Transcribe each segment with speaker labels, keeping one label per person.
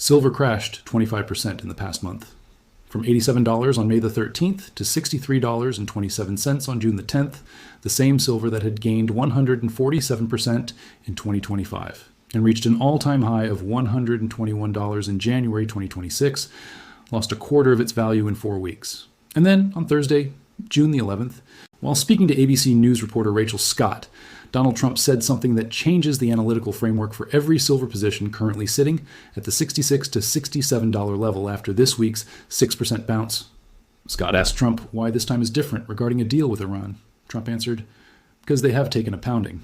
Speaker 1: Silver crashed 25% in the past month, from $87 on May the 13th to $63.27 on June the 10th, the same silver that had gained 147% in 2025 and reached an all-time high of $121 in January 2026, lost a quarter of its value in 4 weeks. And then on Thursday, June the 11th, while speaking to ABC News reporter Rachel Scott, Donald Trump said something that changes the analytical framework for every silver position currently sitting at the $66 to $67 level after this week's 6% bounce. Scott asked Trump why this time is different regarding a deal with Iran. Trump answered, because they have taken a pounding.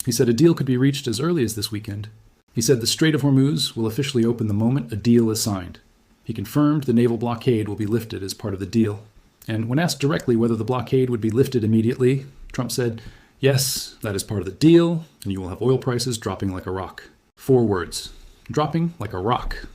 Speaker 1: He said a deal could be reached as early as this weekend. He said the Strait of Hormuz will officially open the moment a deal is signed. He confirmed the naval blockade will be lifted as part of the deal. And when asked directly whether the blockade would be lifted immediately, Trump said, yes, that is part of the deal, and you will have oil prices dropping like a rock. 4 words. Dropping like a rock.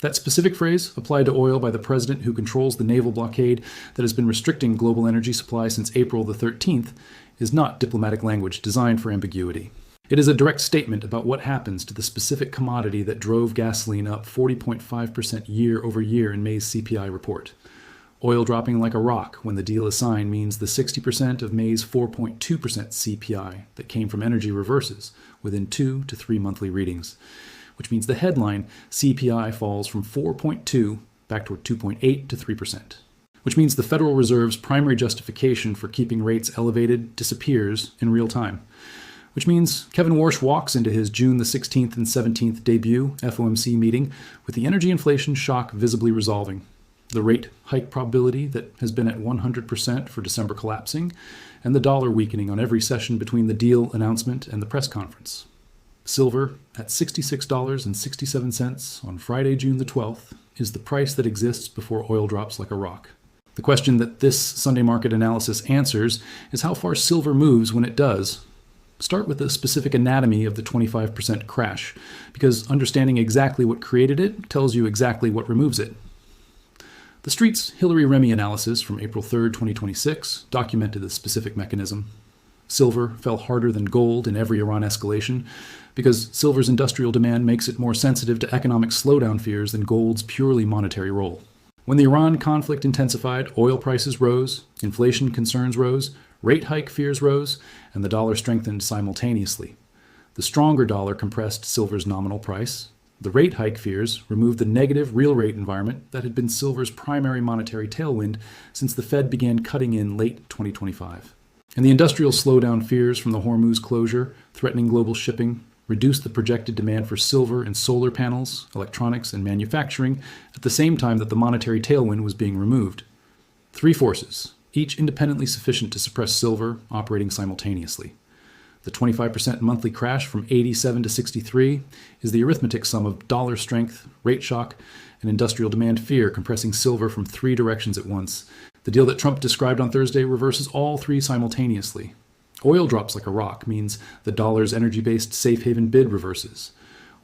Speaker 1: That specific phrase, applied to oil by the president who controls the naval blockade that has been restricting global energy supply since April the 13th, is not diplomatic language designed for ambiguity. It is a direct statement about what happens to the specific commodity that drove gasoline up 40.5% year over year in May's CPI report. Oil dropping like a rock when the deal is signed means the 60% of May's 4.2% CPI that came from energy reverses within 2 to 3 monthly readings, which means the headline CPI falls from 4.2 back toward 2.8 to 3%, which means the Federal Reserve's primary justification for keeping rates elevated disappears in real time, which means Kevin Warsh walks into his June the 16th and 17th debut FOMC meeting with the energy inflation shock visibly resolving, the rate hike probability that has been at 100% for December collapsing, and the dollar weakening on every session between the deal announcement and the press conference. Silver at $66.67 on Friday, June the 12th, is the price that exists before oil drops like a rock. The question that this Sunday market analysis answers is how far silver moves when it does. Start with the specific anatomy of the 25% crash, because understanding exactly what created it tells you exactly what removes it. The Street's Hillary Remy analysis from April 3, 2026, documented the specific mechanism. Silver fell harder than gold in every Iran escalation because silver's industrial demand makes it more sensitive to economic slowdown fears than gold's purely monetary role. When the Iran conflict intensified, oil prices rose, inflation concerns rose, rate hike fears rose, and the dollar strengthened simultaneously. The stronger dollar compressed silver's nominal price. The rate hike fears removed the negative real rate environment that had been silver's primary monetary tailwind since the Fed began cutting in late 2025. And the industrial slowdown fears from the Hormuz closure, threatening global shipping, reduced the projected demand for silver in solar panels, electronics, and manufacturing at the same time that the monetary tailwind was being removed. 3 forces, each independently sufficient to suppress silver, operating simultaneously. The 25% monthly crash from 87 to 63 is the arithmetic sum of dollar strength, rate shock, and industrial demand fear compressing silver from 3 directions at once. The deal that Trump described on Thursday reverses all 3 simultaneously. Oil drops like a rock means the dollar's energy-based safe haven bid reverses.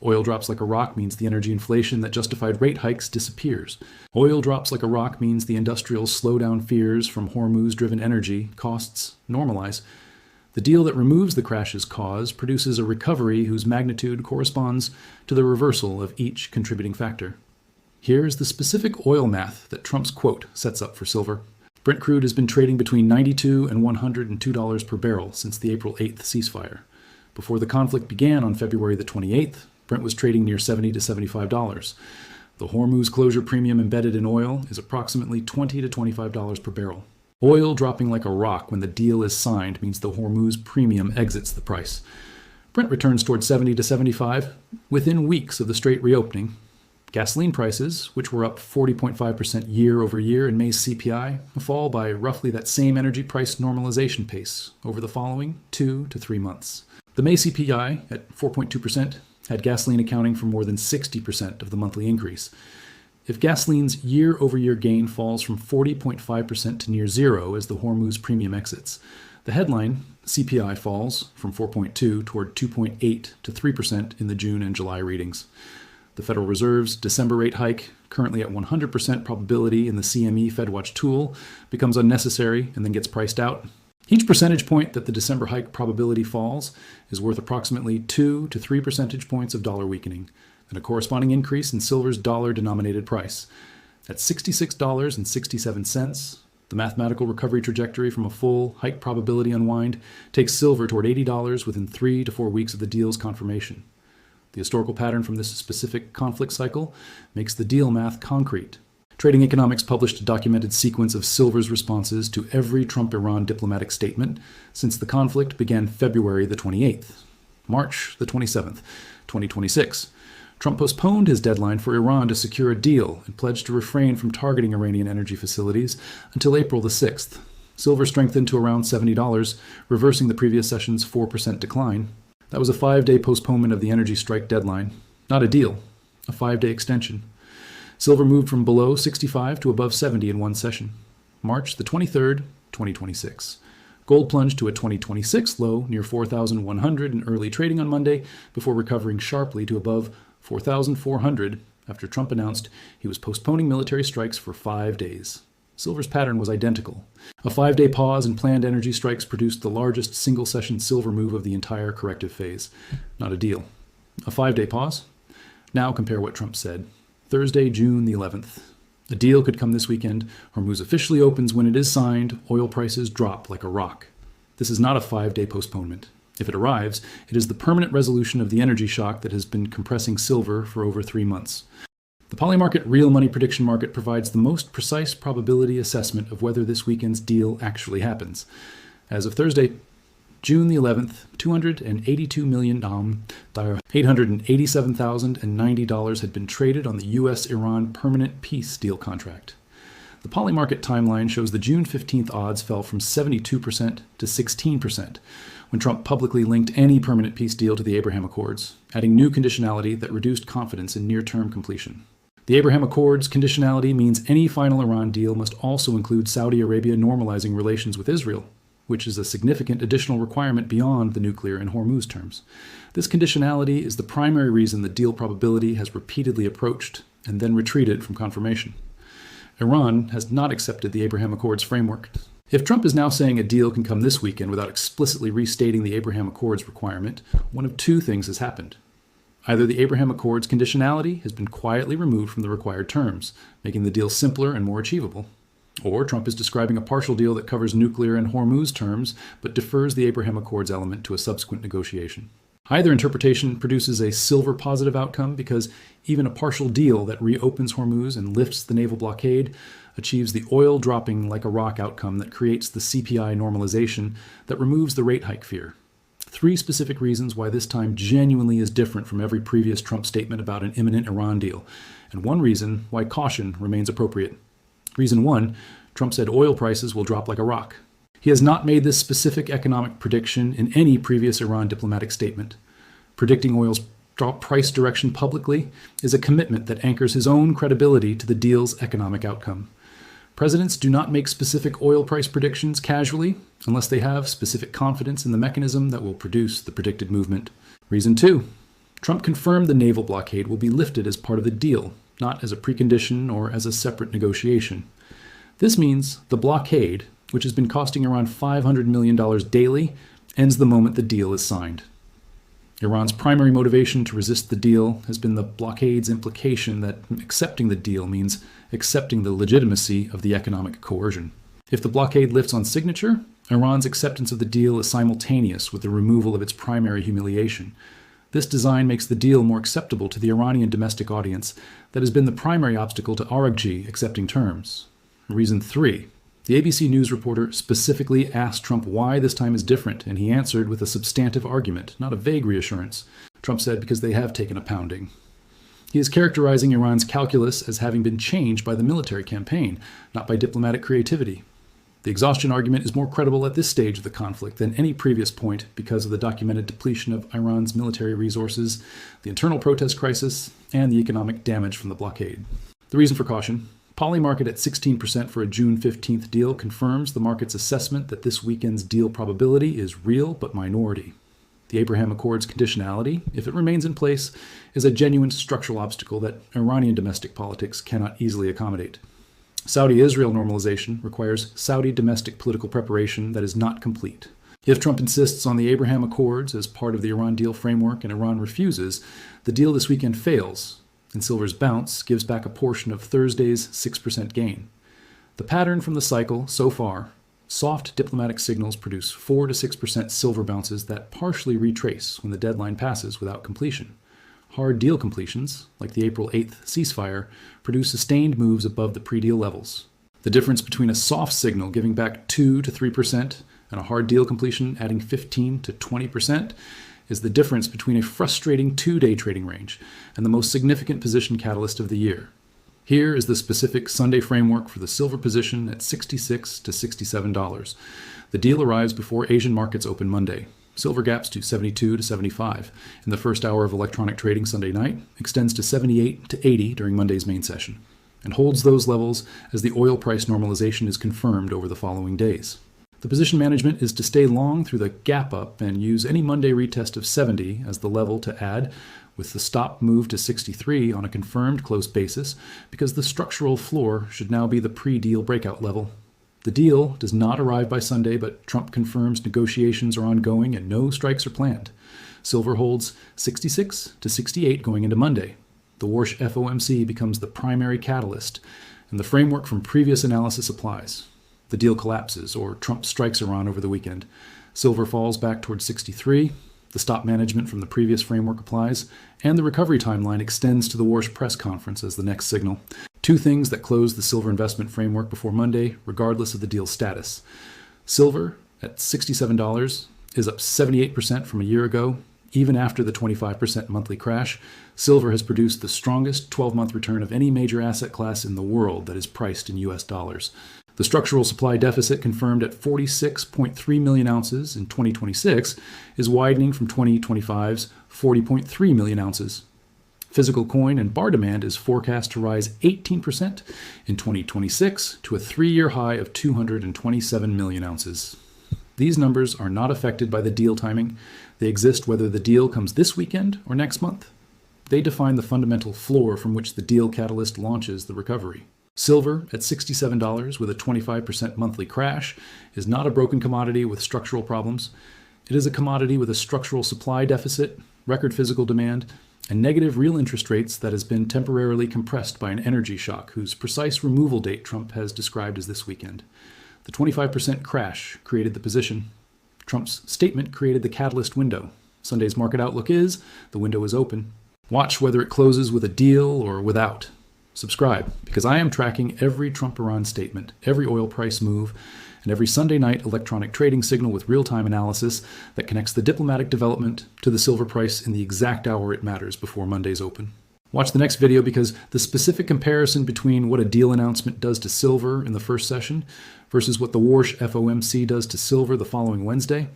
Speaker 1: Oil drops like a rock means the energy inflation that justified rate hikes disappears. Oil drops like a rock means the industrial slowdown fears from Hormuz-driven energy costs normalize. The deal that removes the crash's cause produces a recovery whose magnitude corresponds to the reversal of each contributing factor. Here's the specific oil math that Trump's quote sets up for silver. Brent crude has been trading between $92 and $102 per barrel since the April 8th ceasefire. Before the conflict began on February the 28th, Brent was trading near $70 to $75. The Hormuz closure premium embedded in oil is approximately $20 to $25 per barrel. Oil dropping like a rock when the deal is signed means the Hormuz premium exits the price. Brent returns toward $70 to $75 within weeks of the Strait reopening. Gasoline prices, which were up 40.5% year over year in May's CPI, fall by roughly that same energy price normalization pace over the following 2 to 3 months. The May CPI, at 4.2%, had gasoline accounting for more than 60% of the monthly increase. If gasoline's year-over-year gain falls from 40.5% to near zero as the Hormuz premium exits, the headline CPI falls from 4.2 toward 2.8 to 3% in the June and July readings. The Federal Reserve's December rate hike, currently at 100% probability in the CME FedWatch tool, becomes unnecessary and then gets priced out. Each percentage point that the December hike probability falls is worth approximately 2 to 3 percentage points of dollar weakening, and a corresponding increase in silver's dollar-denominated price. At $66.67, the mathematical recovery trajectory from a full hike probability unwind takes silver toward $80 within 3 to 4 weeks of the deal's confirmation. The historical pattern from this specific conflict cycle makes the deal math concrete. Trading Economics published a documented sequence of silver's responses to every Trump-Iran diplomatic statement since the conflict began February the 28th. March the 27th, 2026. Trump postponed his deadline for Iran to secure a deal and pledged to refrain from targeting Iranian energy facilities until April the 6th. Silver strengthened to around $70, reversing the previous session's 4% decline. That was a 5-day postponement of the energy strike deadline. Not a deal, a 5-day extension. Silver moved from below 65 to above 70 in one session. March the 23rd, 2026. Gold plunged to a 2026 low near 4,100 in early trading on Monday before recovering sharply to above 4,400 after Trump announced he was postponing military strikes for 5 days. Silver's pattern was identical. A 5-day pause in planned energy strikes produced the largest single-session silver move of the entire corrective phase. Not a deal. A 5-day pause? Now compare what Trump said. Thursday, June the 11th. A deal could come this weekend. Hormuz officially opens when it is signed. Oil prices drop like a rock. This is not a 5-day postponement. If it arrives, it is the permanent resolution of the energy shock that has been compressing silver for over 3 months. The Polymarket Real Money Prediction Market provides the most precise probability assessment of whether this weekend's deal actually happens. As of Thursday, June the 11th, $887,090 had been traded on the U.S.-Iran permanent peace deal contract. The Polymarket timeline shows the June 15th odds fell from 72% to 16% when Trump publicly linked any permanent peace deal to the Abraham Accords, adding new conditionality that reduced confidence in near-term completion. The Abraham Accords conditionality means any final Iran deal must also include Saudi Arabia normalizing relations with Israel, which is a significant additional requirement beyond the nuclear and Hormuz terms. This conditionality is the primary reason the deal probability has repeatedly approached and then retreated from confirmation. Iran has not accepted the Abraham Accords framework. If Trump is now saying a deal can come this weekend without explicitly restating the Abraham Accords requirement, one of two things has happened. Either the Abraham Accords conditionality has been quietly removed from the required terms, making the deal simpler and more achievable, or Trump is describing a partial deal that covers nuclear and Hormuz terms but defers the Abraham Accords element to a subsequent negotiation. Either interpretation produces a silver positive outcome because even a partial deal that reopens Hormuz and lifts the naval blockade achieves the oil dropping like a rock outcome that creates the CPI normalization that removes the rate hike fear. 3 specific reasons why this time genuinely is different from every previous Trump statement about an imminent Iran deal, and 1 reason why caution remains appropriate. Reason 1, Trump said oil prices will drop like a rock. He has not made this specific economic prediction in any previous Iran diplomatic statement. Predicting oil's price direction publicly is a commitment that anchors his own credibility to the deal's economic outcome. Presidents do not make specific oil price predictions casually unless they have specific confidence in the mechanism that will produce the predicted movement. Reason 2, Trump confirmed the naval blockade will be lifted as part of the deal, not as a precondition or as a separate negotiation. This means the blockade, which has been costing Iran $500 million daily, ends the moment the deal is signed. Iran's primary motivation to resist the deal has been the blockade's implication that accepting the deal means accepting the legitimacy of the economic coercion. If the blockade lifts on signature, Iran's acceptance of the deal is simultaneous with the removal of its primary humiliation. This design makes the deal more acceptable to the Iranian domestic audience that has been the primary obstacle to Araghchi accepting terms. Reason 3. The ABC News reporter specifically asked Trump why this time is different, and he answered with a substantive argument, not a vague reassurance. Trump said because they have taken a pounding. He is characterizing Iran's calculus as having been changed by the military campaign, not by diplomatic creativity. The exhaustion argument is more credible at this stage of the conflict than any previous point because of the documented depletion of Iran's military resources, the internal protest crisis, and the economic damage from the blockade. The reason for caution: Polymarket at 16% for a June 15th deal confirms the market's assessment that this weekend's deal probability is real but minority. The Abraham Accords conditionality, if it remains in place, is a genuine structural obstacle that Iranian domestic politics cannot easily accommodate. Saudi-Israel normalization requires Saudi domestic political preparation that is not complete. If Trump insists on the Abraham Accords as part of the Iran deal framework and Iran refuses, the deal this weekend fails, and silver's bounce gives back a portion of Thursday's 6% gain. The pattern from the cycle so far: soft diplomatic signals produce 4 to 6% silver bounces that partially retrace when the deadline passes without completion. Hard deal completions, like the April 8th ceasefire, produce sustained moves above the pre-deal levels. The difference between a soft signal giving back 2 to 3% and a hard deal completion adding 15 to 20% is the difference between a frustrating 2-day trading range and the most significant position catalyst of the year. Here is the specific Sunday framework for the silver position at $66 to $67. The deal arrives before Asian markets open Monday. Silver gaps to 72 to 75 in the first hour of electronic trading Sunday night, extends to 78 to 80 during Monday's main session, and holds those levels as the oil price normalization is confirmed over the following days. The position management is to stay long through the gap up and use any Monday retest of 70 as the level to add, with the stop move to 63 on a confirmed close basis, because the structural floor should now be the pre-deal breakout level. The deal does not arrive by Sunday, but Trump confirms negotiations are ongoing and no strikes are planned. Silver holds 66 to 68 going into Monday. The Warsh FOMC becomes the primary catalyst, and the framework from previous analysis applies. The deal collapses, or Trump strikes Iran over the weekend. Silver falls back towards 63. The stop management from the previous framework applies, and the recovery timeline extends to the Warsh press conference as the next signal. Two things that close the silver investment framework before Monday, regardless of the deal's status. Silver, at $67, is up 78% from a year ago. Even after the 25% monthly crash, silver has produced the strongest 12-month return of any major asset class in the world that is priced in US dollars. The structural supply deficit, confirmed at 46.3 million ounces in 2026, is widening from 2025's 40.3 million ounces. Physical coin and bar demand is forecast to rise 18% in 2026 to a 3-year high of 227 million ounces. These numbers are not affected by the deal timing. They exist whether the deal comes this weekend or next month. They define the fundamental floor from which the deal catalyst launches the recovery. Silver, at $67 with a 25% monthly crash, is not a broken commodity with structural problems. It is a commodity with a structural supply deficit, record physical demand, and negative real interest rates that has been temporarily compressed by an energy shock whose precise removal date Trump has described as this weekend. The 25% crash created the position. Trump's statement created the catalyst window. Sunday's market outlook is the window is open. Watch whether it closes with a deal or without. Subscribe, because I am tracking every Trump-Iran statement, every oil price move, and every Sunday night electronic trading signal with real-time analysis that connects the diplomatic development to the silver price in the exact hour it matters before Monday's open. Watch the next video, because the specific comparison between what a deal announcement does to silver in the first session versus what the Warsh FOMC does to silver the following Wednesday,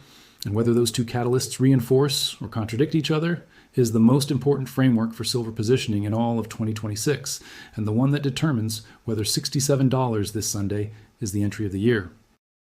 Speaker 1: and whether those two catalysts reinforce or contradict each other, is the most important framework for silver positioning in all of 2026, and the one that determines whether $67 this Sunday is the entry of the year.